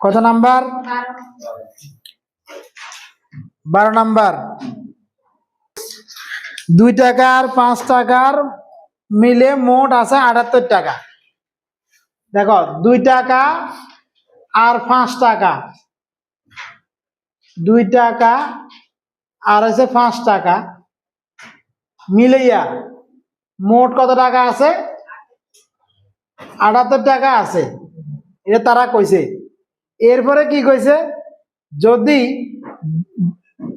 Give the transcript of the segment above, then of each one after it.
কত number? 12 number. 2 টাকা আর 5 টাকার মিলে মোট আছে 78 টাকা। দেখো 2 টাকা আর 5 টাকা, 2 টাকা আর আছে 5 টাকা মিলাইয়া মোট কত টাকা আছে? 78 টাকা আছে। এটা তারা কইছে। এরপরে কি কইছে? যদি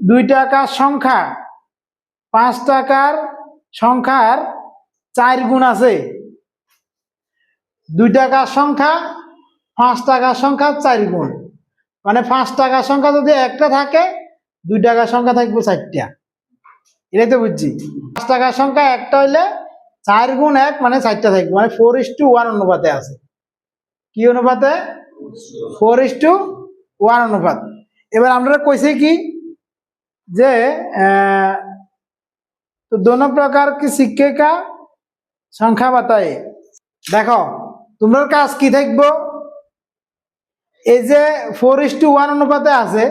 2 টাকার সংখ্যা 5 টাকার সংখ্যার 4 গুণ আছে, 2 টাকার সংখ্যা 5 টাকার সংখ্যা 4 গুণ, মানে 5 টাকার সংখ্যা যদি একটা থাকে 2 টাকার সংখ্যা থাকবে 4টা। এটাই তো বুঝছি। 5 টাকার সংখ্যা একটা হইলে 4 গুণ 1 মানে 4টা থাকবে, মানে 4:1 অনুপাতে আছে। কি অনুপাতে? 4:1 অনুপাত। এবার আমরা কইছি কি যে तो दोनों प्रकार के सिक्के का संख्या बताए। देखो तुम्हार কাজ কি থাকবো? এই যে 4:1 অনুপাতে আছে,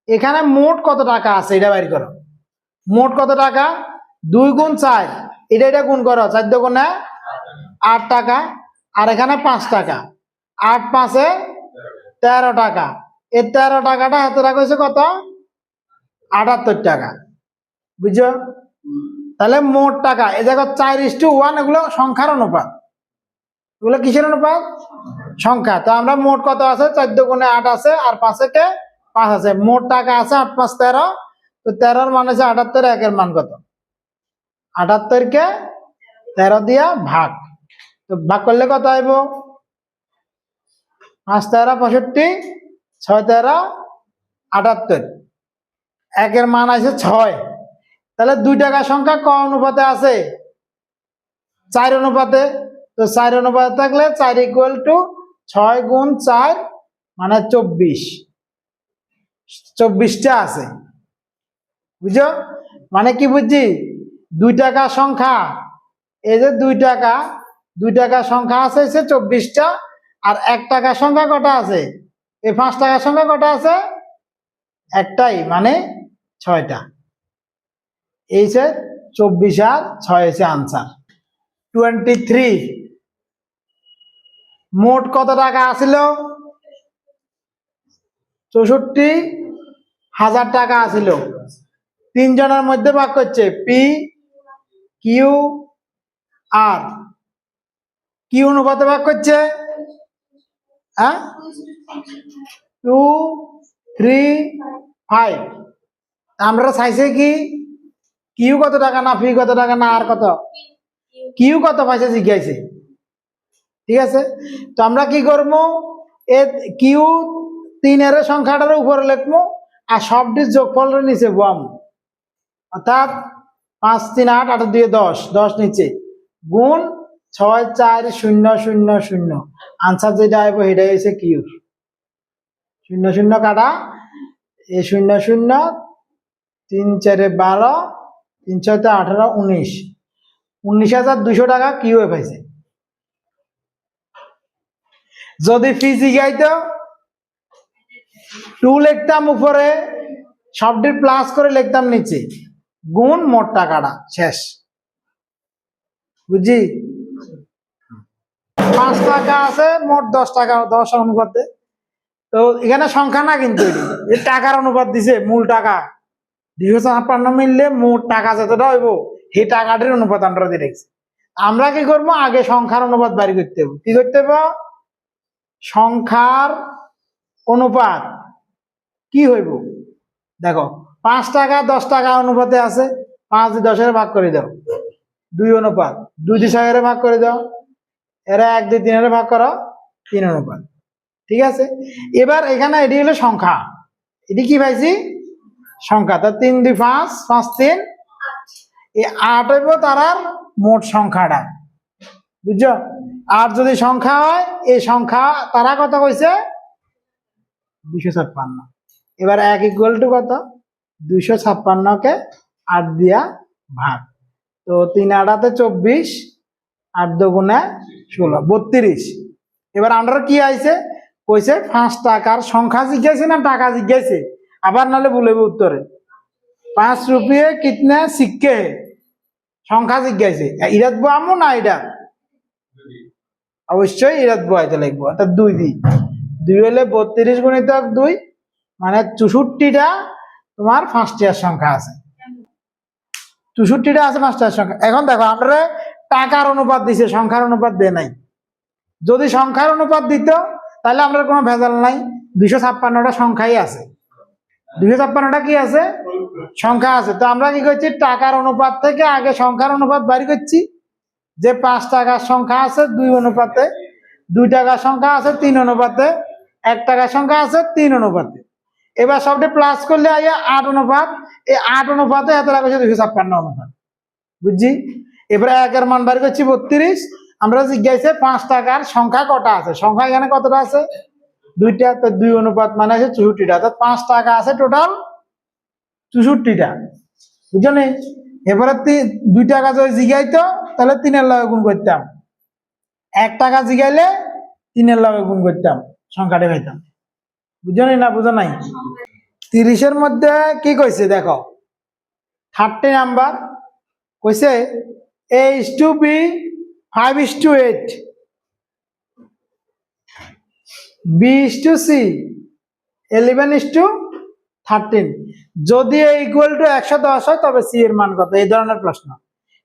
এখানে মোট কত টাকা আছে এটা বের করো। মোট কত টাকা? 2 গুণ 4, এটা গুণ করো, 4 দুগুণে 8 টাকা, আর এখানে 5 টাকা, 8 5 13 টাকা। এই 13 টাকাটা হাতে রাখা হয়েছে কত? 78 টাকা। বুঝছো? তাহলে মোট টাকা এই দেখো 4:1, এগুলো সংখ্যার অনুপাত। এগুলো কিসের অনুপাত? সংখ্যা। তো আমরা মোট কত আছে? 4 দুগুণে 8 আছে, আর 5 কে 5 আছে। মোট টাকা আছে 8 5 13। তো 13 মান আছে 78, একের মান কত? 78 কে 13 দিয়া ভাগ। তো ভাগ করলে কত আইব? 5 13 65, 6 13 78, একের মান আছে 6। তাহলে 2 টাকার সংখ্যা ক অনুপাতে আছে? 4 অনুপাতে। তো 4 অনুপাতে থাকলে 4 = 6 গুণ 4 মানে 24, 24টা আছে। বুঝছো? মানে কি বুঝছি? 2 টাকার সংখ্যা, এই যে 2 টাকা, 2 টাকার সংখ্যা আছে 24টা, আর 1 টাকার সংখ্যা কটা আছে? এই 5 টাকার সংখ্যা কটা আছে? একটাই, মানে 6টা। এই যে 24 আর 6 এসে আনসার 23। মোট কত টাকা আছিল? 64,000 টাকা আছিল। 3 জনের মধ্যে ভাগ করছে পি কিউ আর। কি অনুপাতে ভাগ করছে? 2 3 5। আমরা চাইছে কি কিউ কত টাকা না পি কত টাকা না আর কত? কিউ কত পাইছে জিজ্ঞাসা। ঠিক আছে, তো আমরা কি করবো? এ কিউ 3 এর সংখ্যাটার উপরে লিখবো, আর সবটির যোগফলের নিচে বম, অর্থাৎ 5 3 8 8 2 10, 10 নিচে গুণ 6 4 0 0 0। আনসার যেটা আইব সেটাই হচ্ছে কিউ। 0 0 কাটা, এই 0 0 3 4 12, 3 6 18 19, 19,200 টাকা কিউ পাইছে। যদি ফি জিগাইতো 2 লিখতাম উপরে, সবটির প্লাস করে লিখতাম নিচে, গুণ মোট টাকাটা, শেষ। বুঝছি? 5 টাকা আছে, মোট 10 টাকা, 10 অনুপাতে। তো এখানে সংখ্যা না, কিন্তু এই টাকার অনুপাত দিছে। মূল টাকা 256 মিললে মোট টাকা যতটা হইব সেই টাকাটির অনুপাত আমরা দিয়ে রেখেছি। আমরা কি করবো? আগে সংখ্যার অনুপাত বাড়ি করতে হবে। কি করতে হবে? সংখ্যার অনুপাত কি হইব? দেখো 5 টাকা 10 টাকা অনুপাতে আছে, 5 দিয়ে 10 এর ভাগ করে দাও, 2 অনুপাত। 2 দিয়ে 6 এর ভাগ করে দাও, এরা 1 দিয়ে 3 এর ভাগ করো, 3 অনুপাত। ঠিক আছে, এবার এখানে এটি হলো সংখ্যা, এটি কি পাইছি? সংখ্যা। তো 3 2 5, 5 3, এই 8 হইব তার মোট সংখ্যাটা। বুঝছো? 8 যদি সংখ্যা হয়, এই সংখ্যা তারা কত কইছে? 256। এবার 1 = কত? 256 কে 8 দিয়া ভাগ। তো 3 8 24, 8 2 16, 32। এবার আমরা কি আইছে? কইছে 5 টাকার সংখ্যা জিজ্ঞাসে না টাকা জিজ্ঞাসে, আবার নালে বলবে উত্তরে 5 রুপিয়ে কিতনে সিক্কে হে, সংখ্যা জিজ্ঞাসে ইরাত আমু না এটা, অবশ্যই ইরাত বয়াতে লাগবো। অর্থাৎ 2 দিই, 2 হলে 32 গুণিতক 2, মানে 64টা তোমার 5 টাকার সংখ্যা আছে, 64টা আছে 5 টাকার সংখ্যা। এখন দেখো আমরা টাকার অনুপাত দিছে, সংখ্যার অনুপাত দেয় নাই। যদি সংখ্যার অনুপাত দিত তাহলে আমরা কোনো ভেজাল নাই, 256টা সংখ্যাই আছে, 256টা কি আছে সংখ্যা আছে। তো আমরা কি করছি, টাকার অনুপাত থেকে আগে সংখ্যার অনুপাত বাড়ি করছি, যে 5 টাকার সংখ্যা আছে 2 অনুপাতে, 2 টাকার সংখ্যা আছে 3 অনুপাতে, 1 টাকার সংখ্যা আছে 3 অনুপাতে। এবার সবটা প্লাস করলে আইয়া 8 অনুপাত, এই 8 অনুপাতে এত টাকা 256 অনুপাত, বুঝছি। এবারে 1 এর মান বাড়ি করছি 32, আমরা জিজ্ঞাসা 5 টাকার সংখ্যা কটা আছে, সংখ্যা এখানে কতটা আছে 2টা, তো 2 অনুপাত মানে আছে 64টা, অর্থাৎ 5 টাকা আছে টোটাল 64টা, বুঝছো নি। এবারে 2 টাকা যদি জিগাইতো তাহলে 3 এর লগে গুণ করতাম, 1 টাকা জিগাইলে 3 এর লগে গুণ করতাম, সংখ্যাটা পাইতাম, বুঝছো নি না বুঝো নাই। 30 এর মধ্যে কি কইছে দেখো, 30 নাম্বার কইছে A:B 5:8, B:C 11:13, যদি A ইকুয়াল টু 110 হয় তবে C এর মান কত, এই ধরনের প্রশ্ন।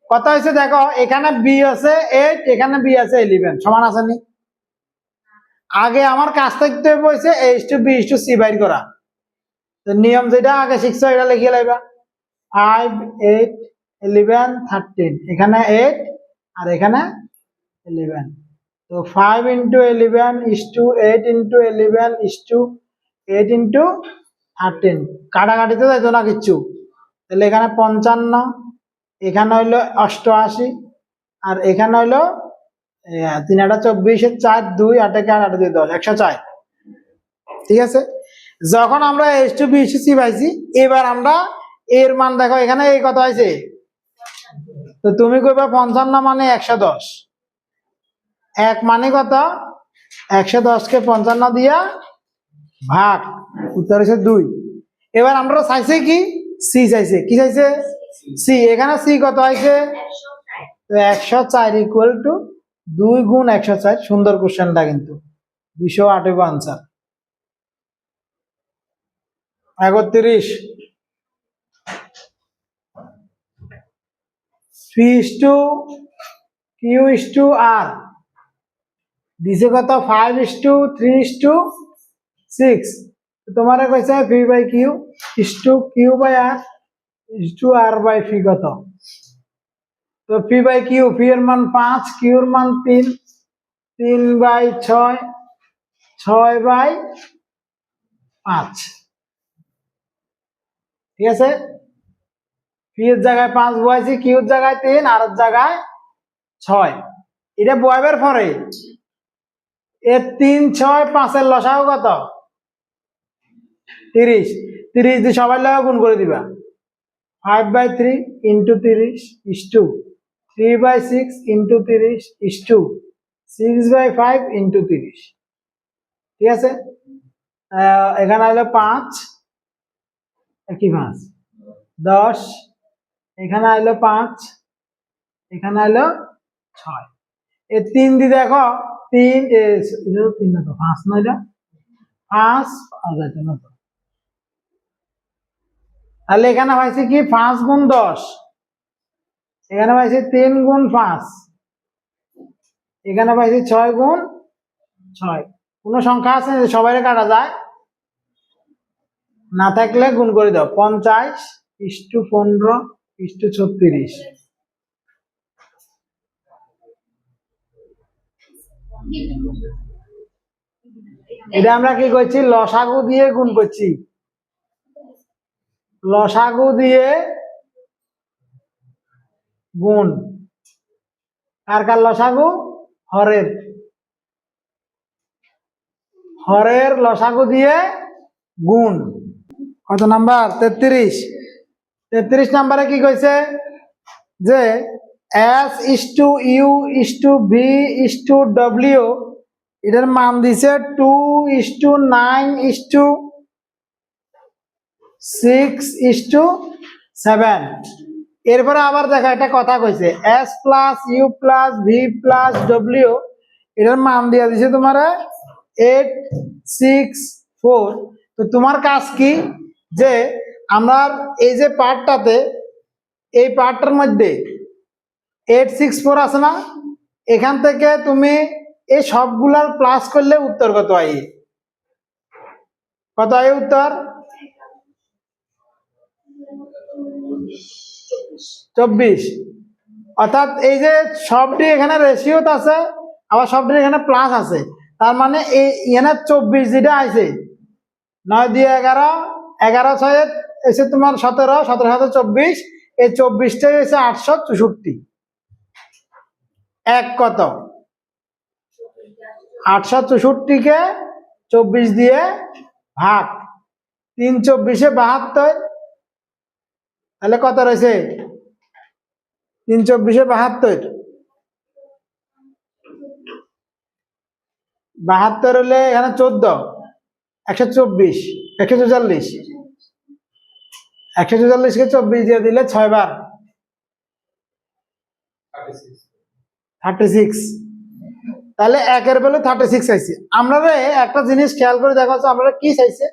কথা হয়েছে দেখো, এখানে B আছে 8, এখানে B আছে 11, সমান আছে নি। আগে আমার কাছ থেকে বলছে A:B:C বাইর করা, তো নিয়ম যেটা আগে শিখছো এটা লিখে লাইবা, 5, 8, 11, 13, এখানে 8 আর এখানে 11, তো 5 into 11 is to 8 into 11 is to 8 into 13, কাটাকাটিতে যাইতো না কিচ্ছু, তাহলে এখানে 55, এখানে হইলো 88, আর এখানে হইলো 3 8 24, 4 2 8 1 8 2 10, 104। ঠিক আছে, যখন আমরা A:B:C পাইছি, এবার আমরা এর মান দেখো, এখানে এই কত হয়েছে, তো তুমি কইবা 55 মানে 110, 1 মানে কত 110 কে 55 দিয়া ভাগ, উত্তর হচ্ছে 2। এবার আমরা চাইছে কি সি চাইছে, কি চাইছে সি, এখানে সি কত হয়েছে, তো 104 ইকুয়াল টু 2 গুণ 104, সুন্দর কোশ্চেনটা কিন্তু 208 আনসার। 31 P:Q:R দিছে কত 5:3:6, তোমার কইছে P/Q Q/R R/P কত, তো P/Q, P এর মান 5, Q এর মান 3, 3/6, 6/5, ঠিক আছে। P এর জায়গায় 5 বসাইছি, Q এর জায়গায় 3, আর এর জায়গায় 6, এটা বয়াবের পরে এর 3 6 5 এর লসাগু কত 30, 30 দিয়ে সবাই লাগা গুণ করে দিবা, 5/3 into 30 is to 3/6 into 30 is to 6/5 into 30, ঠিক আছে। এখানে হলো 5, কি 5 10, এখানে হলো 5, এখানে হলো 6, এই 3 দিয়ে দেখো 3 3 না তো 5 না, এটা 5 যাইতো না তো, তাহলে এখানে হয়েছে কি 5 গুণ 10, এখানে পাইছি 3 গুণ 5, এখানে পাইছি 6 গুণ 6, কোন সংখ্যা আছে সবাই কাটা যায়, না থাকলে গুণ করে দাও, 50:15:36, এটা আমরা কি করছি, লসাগু দিয়ে গুণ করছি, লসাগু দিয়ে গুণ, কার কার লসাগু, হরের, হরের লসাগু দিয়ে গুণ, কত নাম্বার 33, 33 নাম্বারে কি কইছে যে S:U:V:W এটার মান দিছে 2:9:6:7। এরপরে আবার দেখা একটা কথা কইছে s plus u plus v plus ডব্লিউ, এটার মান দিয়া দিছে তোমার 8:6:4। তো তোমার কাজ কি, যে আমরা এই যে পার্টটাতে, এই পার্টটার মধ্যে 8:6:4 আছে না, এখান থেকে তুমি এই সবগুলার প্লাস করলে উত্তর কত হয়? কত হয় উত্তর? 24। অর্থাৎ এই যে সবটি এখানে রেশিওতে আছে, আবার সবটি এখানে প্লাস আছে, তার মানে এই এখানে 24 যেটা আছে, 9 2 11, 11 6 এসে তোমার 17, 17 7 24, এই 24টাই হচ্ছে 864। এক কত? 864কে 24 দিয়ে ভাগ, 3 4 72, তাহলে কত রয়েছে? 3 4 72, 72 হলে এখানে 14, 124, 144, 144কে 24 দিয়ে দিলে 6 বার 36। তাহলে একের ভ্যালু 36 চাইছে। আমরা একটা জিনিস খেয়াল করে দেখো, আমরা কি চাইছে,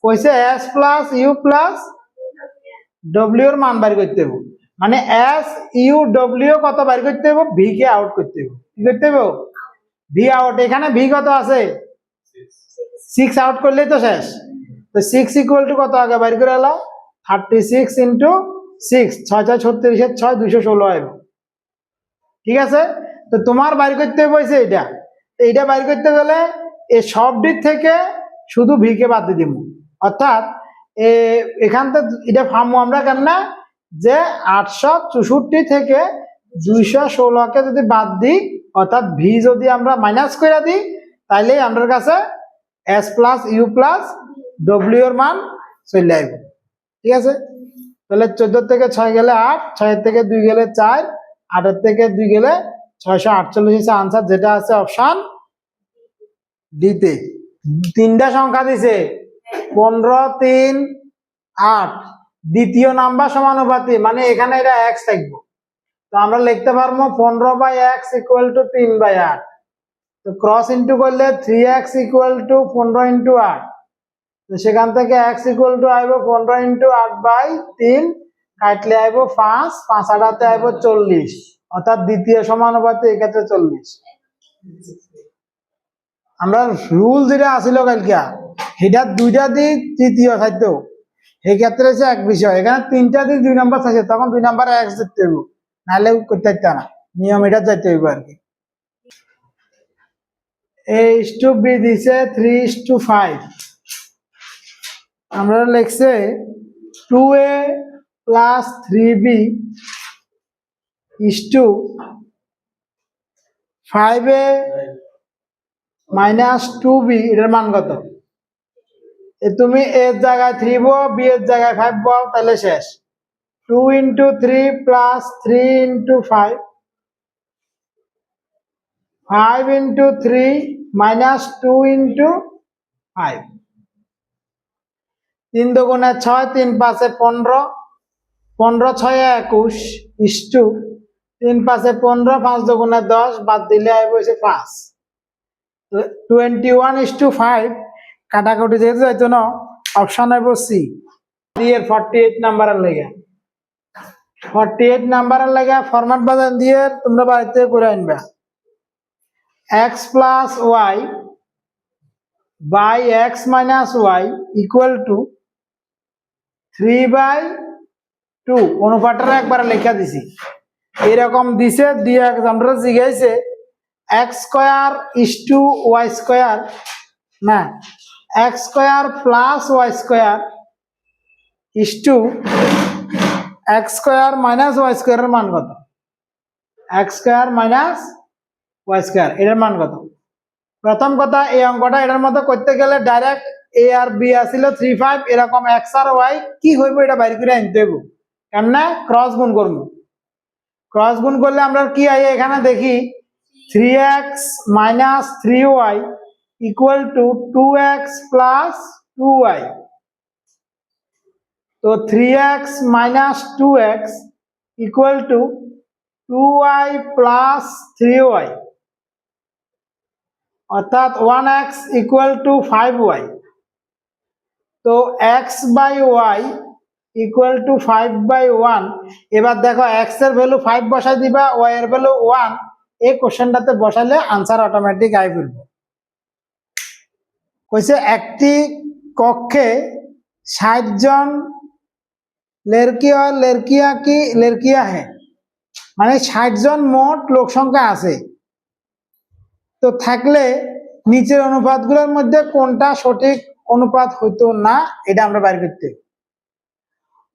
কইছে s প্লাস ইউ প্লাস ডব্লিউ এর মান বের করতে হবে। মানে s ইউ ডব্লিউ কত বের করতে হবে? ভি কে আউট করতে হবে। কি করতে হবে? V out. এখানে ভি কত আছে? 6 আউট করলেই তো শেষ। তো 6 ইকুয়াল টু কত আগে বের করে এলো? 36 ইন্টু 6, 6 6 36 6 216 হবে। ঠিক আছে, তো তোমার বাইর করতে বলছে এইটা বাইর করতে গেলে এই সব দিক থেকে শুধু ভি কে বাদ দিয়ে দিব। অর্থাৎ এখান থেকে এটা ফার্মো আমরা কেমনা, যে 864 থেকে 216কে যদি বাদ দিই, অর্থাৎ ভি যদি আমরা মাইনাস করে দিই, তাইলে আমাদের কাছে এস প্লাস ইউ প্লাস ডব্লিউ এর মান চলে আসবে। ঠিক আছে, তাহলে 14 থেকে 6 গেলে 8, 6 থেকে 2 গেলে 4, 8 থেকে 2 গেলে 648 হচ্ছে আনসার, যেটা আছে অপশন ডিতে। তিনটা সংখ্যা দিছে 15 3 8, দ্বিতীয় নাম্বার সমানুপাতি, মানে এখানে এটা x থাকবে। তো আমরা লিখতে পারবো 15/x ইকুয়াল টু 3/8। তো ক্রস ইন্টু করলে 3x ইকুয়াল টু 15 ইন্টু 8। তো সেখান থেকে x ইকুয়াল টু আইব 15 ইন্টু 8/3, কাটলে আইব 5, 5 8 আইব 40। অর্থাৎ দ্বিতীয় সমানুপাতি এক্ষেত্রে 40। আমরা রুল যেটা আসিল কালকে, সেটা দুইটা দিয়ে তৃতীয় খাদ্য, সেই ক্ষেত্রে হচ্ছে এক বিষয়। এখানে 3টা দিয়ে 2 নাম্বার থাকে, তখন 2 নাম্বার x দিতে হইব, নাহলে করতে পারত না। নিয়ম এটা যাইতে হইব আর কি। a:b দিছে 3:5। আমরা লিখছে 2a plus 3b is to 5a minus 2b, এটার মান কত? তুমি এর জায়গায় 3 বো, বি এর জায়গায় 5 বো, তাহলে শেষ। 2 into 3 plus 3 into 5, 5 into 3 minus 2 into 5, 3 দুগুণে 6, 3 5 15, 15 6 21 is to 3 5 15, 5 দুগুণে 10, বাদ দিলে আইব হচ্ছে 5। 21:5 কাটাকুটি যেহেতু যাইতো না, অপশন আইব সি। দিয়ে 48 নাম্বারের লেগে, 48 নাম্বারের লেগে ফরম্যাট বাজার দিয়ে তোমরা বাড়িতে করে আনবা। x plus y by x minus y equal to 3/2। অনুপাতটা একবারে লেখা দিছি, এরকম দিছে দিয়ে আমরা জিজ্ঞাসা x square is to y square, না x square plus y square is to x square minus y স্কয়ারের মান কত? x square minus y square এর মান কত? প্রথম কথা, এই অঙ্কটা এটার মতো করতে গেলে ডাইরেক্ট a আর b আসিল 3 5, এরকম x আর y কি হইব এটা বাইর করে আনতে হইব। কেমনে? ক্রস গুণ করব। ক্রস গুণ করলে আমরা কি হয়, এখানে দেখি 3x minus 3y equal to 2x plus 2y. তো 3x minus 2x equal to 2y plus 3y, অর্থাৎ 1x equal to 5y. তো x by y equal to 5/1. এবার দেখো x এর ভ্যালু 5 বসাই দিবা, y এর ভ্যালু 1, এই কোশ্চেনটাতে বসাইলে আনসার অটোমেটিক আই ফেলবো। কইছে একটি কক্ষে 60 জন লড়কি আর লড়কিয়া হ্যাঁ, মানে 60 জন মোট লোক সংখ্যা আছে। তো থাকলে নিচের অনুপাতগুলোর মধ্যে কোনটা সঠিক অনুপাত হইতো না, এটা আমরা বাইর করতে।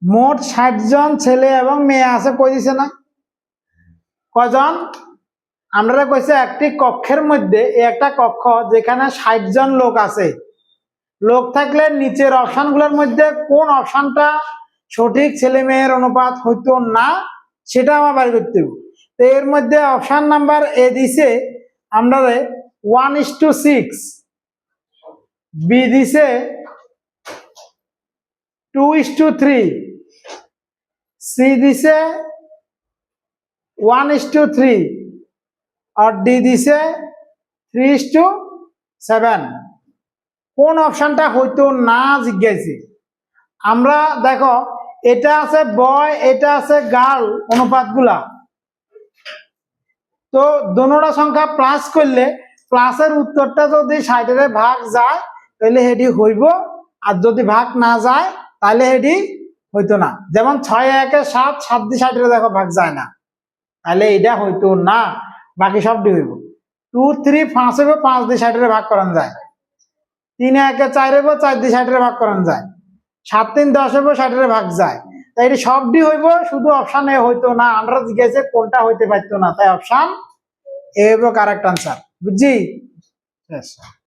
মোট 60 জন ছেলে এবং মেয়ে আছে, কই দিছে না কজন? আমরা কইছে একটি কক্ষের মধ্যে, একটা কক্ষ যেখানে 60 জন লোক আছে। লোক থাকলে নিচের অপশনগুলোর মধ্যে কোন অপশনটা সঠিক ছেলে মেয়ের অনুপাত হইতো না, সেটা আমরা বাইর করতে হবে। তো এর মধ্যে অপশন নাম্বার এ দিছে আমরা 1:6, বি দিছে 2:3, সি দিছে 1:3 আর ডি দিছে 3:7। কোন অপশনটা হইতো না জিজ্ঞাসি। আমরা দেখো এটা আছে বয়, এটা আছে গার্ল অনুপাতগুলা। তো দোনোটা সংখ্যা প্লাস করলে প্লাসের উত্তরটা যদি 60 ভাগ যায় তাহলে হেডি হইব, আর যদি ভাগ না যায় তাহলে হেডি হইতো না। যেমন 6 1 7, 7 দিয়ে 60 দেখো ভাগ যায় না, তাহলে এটা হইতো না। বাকি সবটি হইব। 2 3 5 হইব, 5 দিয়ে 60 ভাগ করান যায়। 3 1 4 হইব, 4 দিয়ে 60 ভাগ করান যায়। 7 3 10 হইব, 60 ভাগ যায়। তাই এটি সবটি হইব, শুধু অপশন এ হইতো না। আমরা জিজ্ঞাসা কোনটা হইতে পারতো না, তাই অপশন এ হইব কারেক্ট আনসার। বুঝছি?